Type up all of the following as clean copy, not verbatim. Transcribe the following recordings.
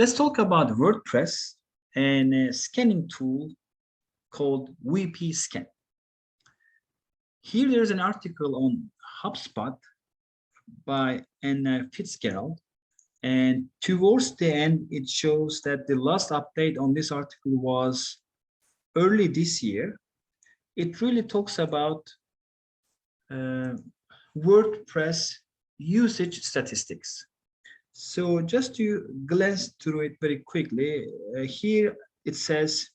Let's talk about WordPress and a scanning tool called wpscan. Here there's an article on HubSpot by Anna Fitzgerald, and towards the end it shows that the last update on this article was early this year. It really talks about WordPress usage statistics. So just to glance through it very quickly, here it says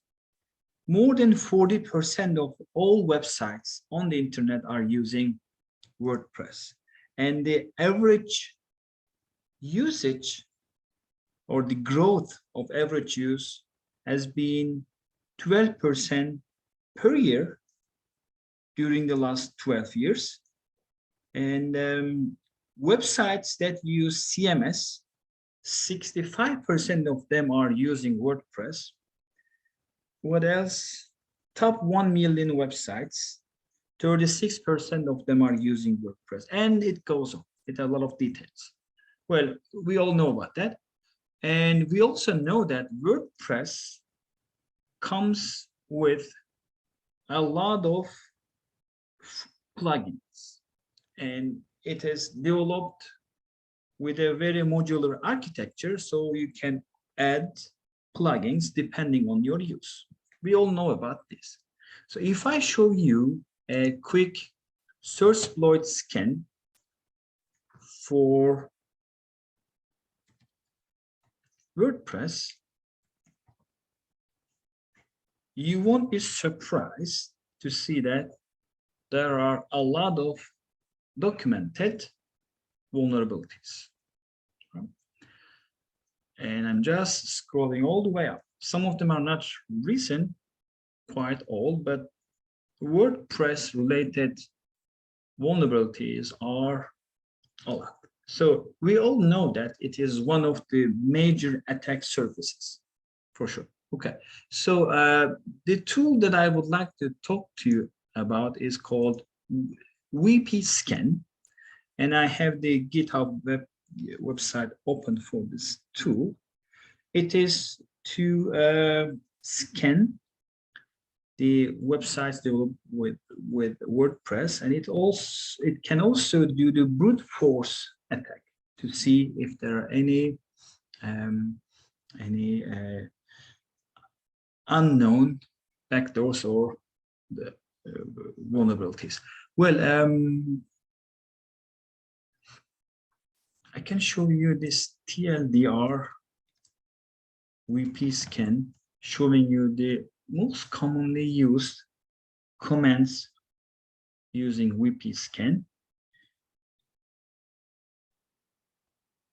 more than 40% of all websites on the internet are using WordPress, and the average usage or the growth of average use has been 12% per year during the last 12 years. And websites that use CMS, 65% of them are using WordPress. What else? Top 1 million websites, 36% of them are using WordPress, and it goes on. It has a lot of details. Well, we all know about that. And we also know that WordPress comes with a lot of plugins, and it is developed with a very modular architecture, so you can add plugins depending on your use. We all know about this. So if I show you a quick search exploit scan for WordPress, you won't be surprised to see that there are a lot of documented vulnerabilities. And I'm just scrolling all the way up. Some of them are not recent, quite old, but WordPress related vulnerabilities are a lot. So we all know that it is one of the major attack surfaces, for sure. Okay, so the tool that I would like to talk to you about is called wpscan, and I have the GitHub website open for this tool. It is to scan the websites developed with WordPress, and it can also do the brute force attack to see if there are any unknown backdoors or the vulnerabilities. Well, I can show you this TLDR wpscan, showing you the most commonly used commands using wpscan.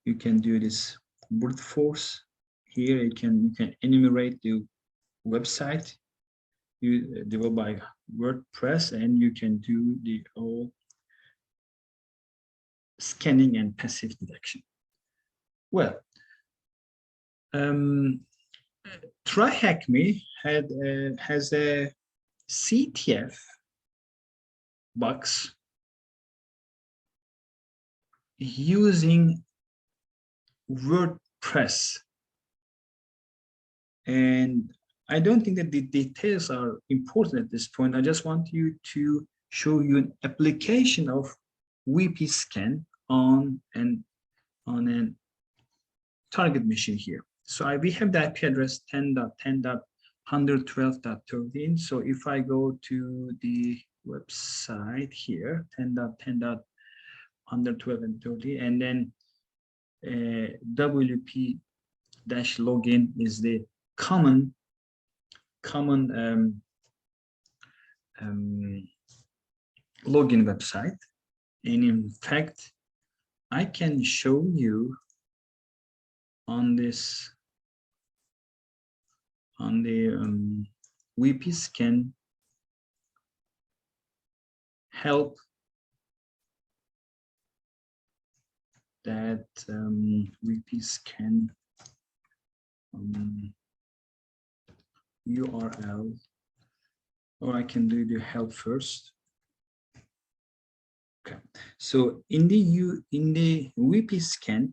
You can do this brute force. Here you can enumerate the website you developed by WordPress, and you can do the whole scanning and passive detection. Well, TryHackMe has a CTF box using WordPress, and I don't think that the details are important at this point. I just want you to show you an application of wpscan on a target machine here. So we have the IP address 10.10.112.13. So if I go to the website here, 10.10.112 and 30, and then wp-login is the common login website. And in fact, I can show you on the wpscan help that wpscan URL, or I can do the help first. Okay, so in the wpscan,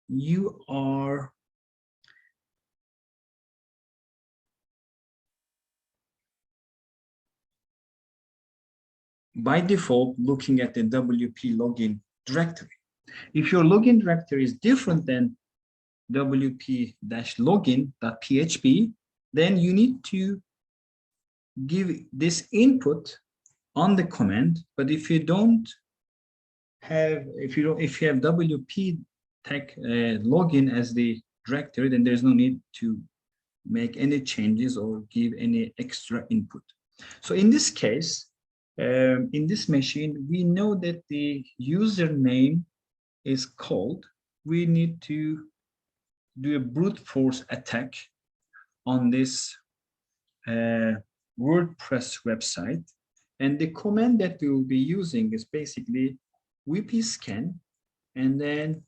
you are by default looking at the WP login directory. If your login directory is different than wp-login.php, then you need to give this input on the command. But if you don't have, if you have WP tag login as the directory, then there's no need to make any changes or give any extra input. So in this case, in this machine, we know that the username is cold. We need to do a brute force attack on this WordPress website. And the command that we will be using is basically wpscan and then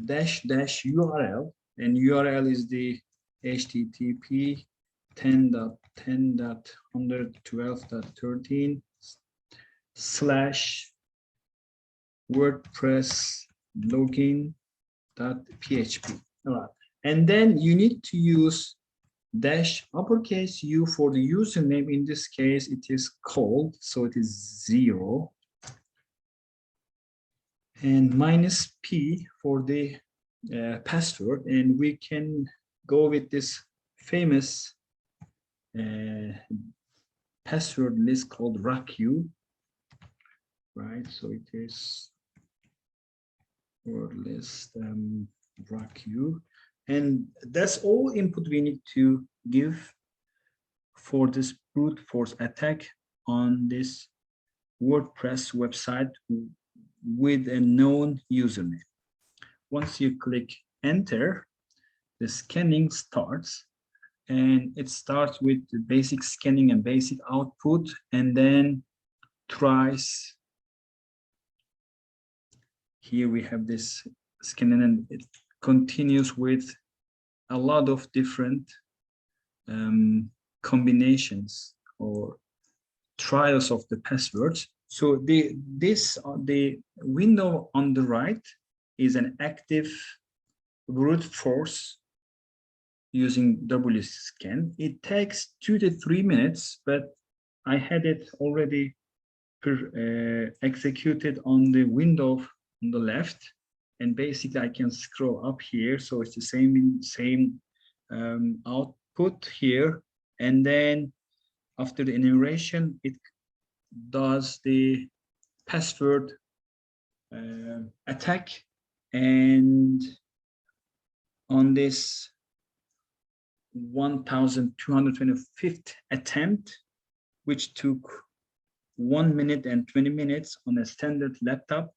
--URL, and URL is the http 10.10.112.13 / WordPress login.php. All right. And then you need to use --uppercase U for the username. In this case, it is cold, so it is 0. And -P for the password. And we can go with this famous password list called RACU, right? So it is word list RACU, and that's all input we need to give for this brute force attack on this WordPress website with a known username. Once you click enter, the scanning starts, and it starts with the basic scanning and basic output, and then tries. Here we have this scanning, and it continues with a lot of different combinations or trials of the passwords. So the window on the right is an active brute force using wpscan. It takes 2 to 3 minutes, but I had it already executed on the window on the left, and basically I can scroll up here, so it's the same output here, and then after the enumeration, it does the password attack, and on this 1225th attempt, which took 1 minute and 20 minutes on a standard laptop,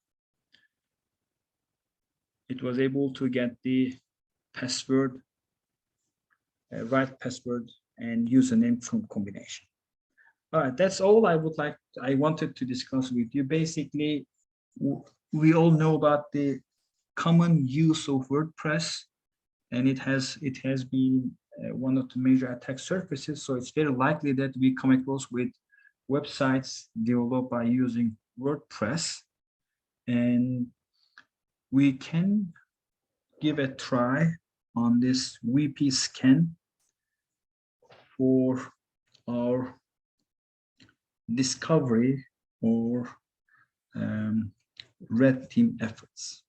it was able to get the password, right password and username from combination. All right, that's all I wanted to discuss with you. Basically, we all know about the common use of WordPress, and it has been one of the major attack surfaces. So it's very likely that we come across with websites developed by using WordPress, and we can give a try on this wpscan for our discovery or red team efforts.